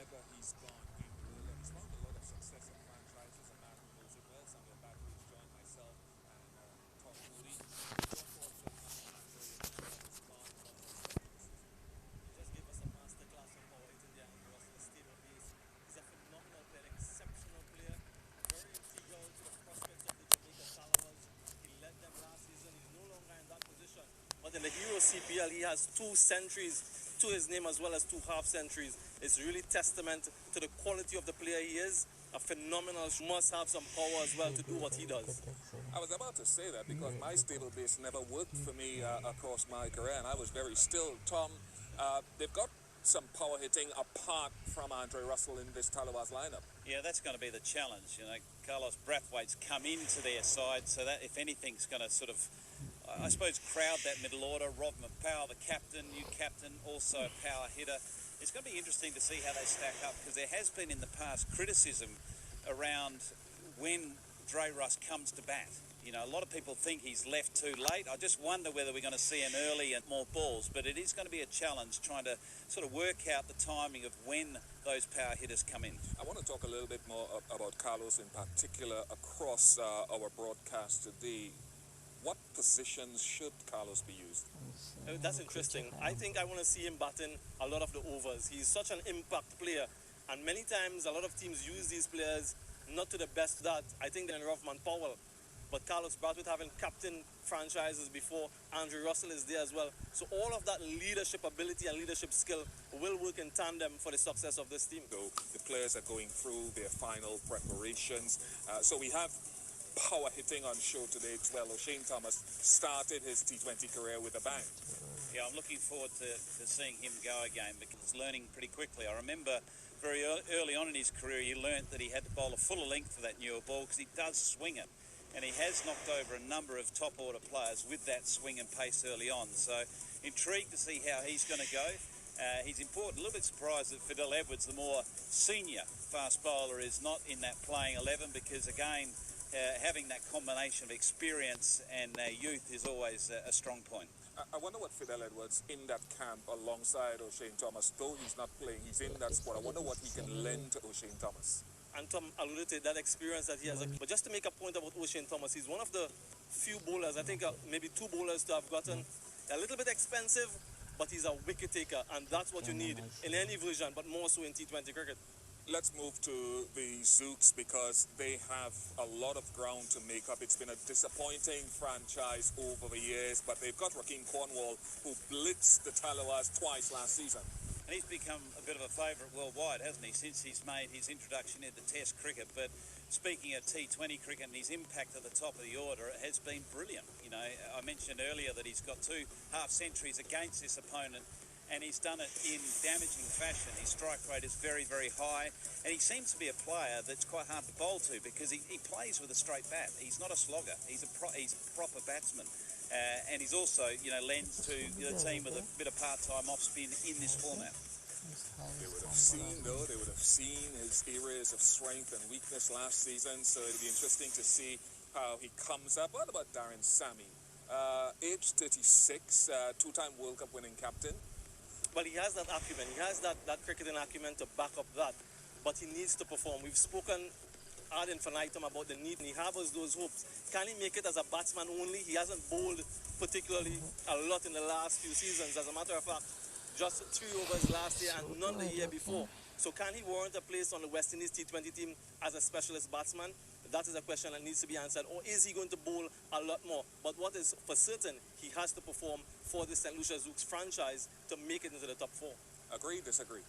Wherever he's gone in the world, and he's found a lot of success at franchises. A man who knows it well. Samuel Batteridge joined myself and Tom Moody. Your thoughts on Andre Russell and his gone from the start of the season? He just gave us a masterclass on power hitting the Andrew Russell stable base. He's a phenomenal player, exceptional player, very integral to the prospects of the Jamaica Talabas. He led them last season. He's no longer in that position. But in the Hero CPL, he has 2 centuries to his name as well as 2 half centuries. It's really testament to the quality of the player he is. A phenomenal, must have some power as well to do what he does. I was about to say that because my stable base never worked for me across my career, and I was very still. Tom, they've got some power hitting apart from Andre Russell in this Tallawahs lineup. Yeah, that's going to be the challenge. You know, Carlos Brathwaite's come into their side, so that if anything's going to sort of, I suppose, crowd that middle order. Rob McPowell, the captain, new captain, also a power hitter. It's going to be interesting to see how they stack up, because there has been in the past criticism around when Dre Russ comes to bat. You know, a lot of people think he's left too late. I just wonder whether we're going to see him early and more balls. But it is going to be a challenge trying to sort of work out the timing of when those power hitters come in. I want to talk a little bit more about Carlos in particular across our broadcast today. What positions should Carlos be used? That's interesting. I think I want to see him batting a lot of the overs. He's such an impact player, and many times a lot of teams use these players not to the best that. I think they're Rothman Powell, but Carlos Brathwaite, having captain franchises before, Andrew Russell is there as well. So all of that leadership ability and leadership skill will work in tandem for the success of this team. So the players are going through their final preparations. So we have power hitting on show today as well. O'Shane Thomas started his T20 career with a bang. Yeah, I'm looking forward to seeing him go again, because he's learning pretty quickly. I remember very early on in his career, he learnt that he had to bowl a fuller length for that newer ball, because he does swing it. And he has knocked over a number of top order players with that swing and pace early on. So intrigued to see how he's going to go. He's important. A little bit surprised that Fidel Edwards, the more senior fast bowler, is not in that playing 11, because again, having that combination of experience and youth is always a strong point. I wonder what Fidel Edwards in that camp alongside O'Shane Thomas, though he's not playing, he's in that squad. I wonder what he can lend to O'Shane Thomas. And Tom alluded to that experience that he has. But just to make a point about O'Shane Thomas, he's one of the few bowlers, I think maybe 2 bowlers to have gotten a little bit expensive, but he's a wicket taker, and that's what you need in any version, but more so in T20 cricket. Let's move to the Zooks, because they have a lot of ground to make up. It's been a disappointing franchise over the years, but they've got Rakeem Cornwall, who blitzed the Tallawahs twice last season. And he's become a bit of a favourite worldwide, hasn't he, since he's made his introduction into Test cricket. But speaking of T20 cricket and his impact at the top of the order, it has been brilliant. You know, I mentioned earlier that he's got 2 half-centuries against this opponent, and he's done it in damaging fashion. His strike rate is very, very high, and he seems to be a player that's quite hard to bowl to, because he plays with a straight bat. He's not a slogger. He's a proper batsman. And he's also, you know, lends to the team with a bit of part-time off-spin in this format. They would have seen, though, his areas of strength and weakness last season, so it'll be interesting to see how he comes up. What about Darren Sammy? Age 36, 2-time World Cup winning captain. Well, he has that acumen. He has that cricketing acumen to back up that. But he needs to perform. We've spoken ad infinitum about the need, and he has those hopes. Can he make it as a batsman only? He hasn't bowled particularly a lot in the last few seasons. As a matter of fact, just 3 overs last year and none the year before. So can he warrant a place on the West Indies T20 team as a specialist batsman? That is a question that needs to be answered. Or is he going to bowl a lot more? But what is for certain, he has to perform for the St. Lucia Zooks franchise to make it into the top 4. Agree, disagree?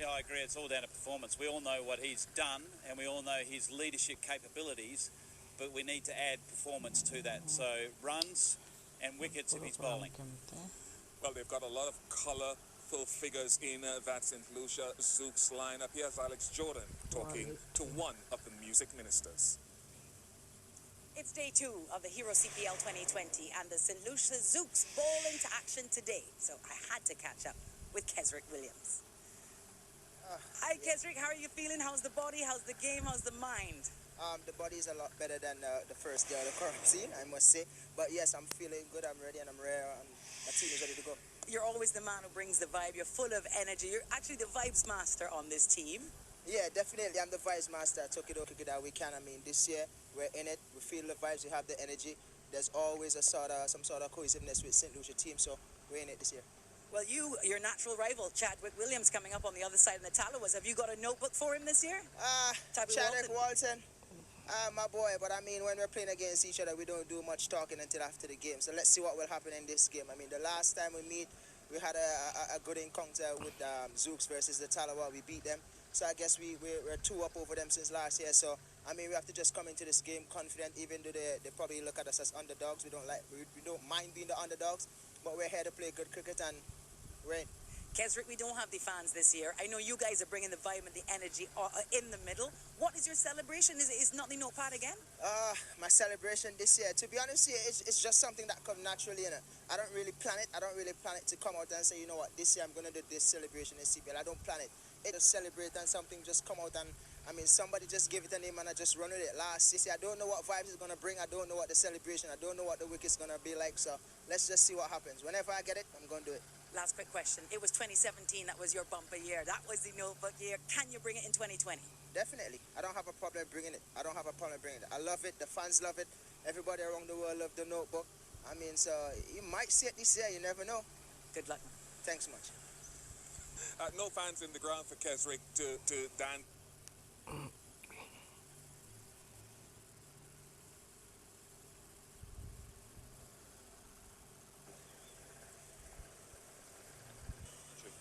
Yeah, I agree. It's all down to performance. We all know what he's done, and we all know his leadership capabilities, but we need to add performance to that. So runs and wickets if he's bowling. Well, they've got a lot of colourful figures in that St. Lucia Zooks lineup. Here's Alex Jordan talking to one of the music ministers. It's day 2 of the Hero CPL 2020, and the St. Lucia Zooks ball into action today. So I had to catch up with Kesrick Williams. Hi, Kesrick. How are you feeling? How's the body? How's the game? How's the mind? The body is a lot better than the first day of the quarantine, I must say. But yes, I'm feeling good. I'm ready, and I'm rare, and my team is ready to go. you're always the man who brings the vibe. You're full of energy. You're actually the vibes master on this team. Yeah, definitely. I'm the vibes master. I took it that we can. I mean, this year we're in it. We feel the vibes. We have the energy. There's always some sort of cohesiveness with St. Lucia team. So we're in it this year. Well, your natural rival, Chadwick Williams, coming up on the other side in the Talawas. Have you got a notebook for him this year? Chadwick Walton. My boy, but I mean, when we're playing against each other, we don't do much talking until after the game. So let's see what will happen in this game. I mean, the last time we meet, we had a good encounter with Zooks versus the Talawa. We beat them. So I guess we're 2 up over them since last year. So, I mean, we have to just come into this game confident, even though they probably look at us as underdogs. We don't mind being the underdogs, but we're here to play good cricket and we're in. Kesrick, we don't have the fans this year. I know you guys are bringing the vibe and the energy in the middle. What is your celebration? Is not the notepad again? My celebration this year, to be honest, it's just something that comes naturally. You know? I don't really plan it. I don't really plan it to come out and say, you know what, this year I'm going to do this celebration in CPL. I don't plan it. Just celebrate and something just come out and, I mean, somebody just give it a name and I just run with it. Last year, I don't know what vibes it's going to bring. I don't know what the celebration, I don't know what the wicket's going to be like. So let's just see what happens. Whenever I get it, I'm going to do it. Last quick question. It was 2017 that was your bumper year. That was the notebook year. Can you bring it in 2020? Definitely. I don't have a problem bringing it. I love it. The fans love it. Everybody around the world love the notebook. I mean, so you might see it this year. You never know. Good luck. Thanks much. No fans in the ground for Kesrick to Dan.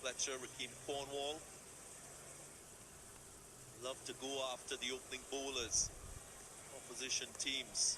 Fletcher, Raheem Cornwall love to go after the opening bowlers, opposition teams.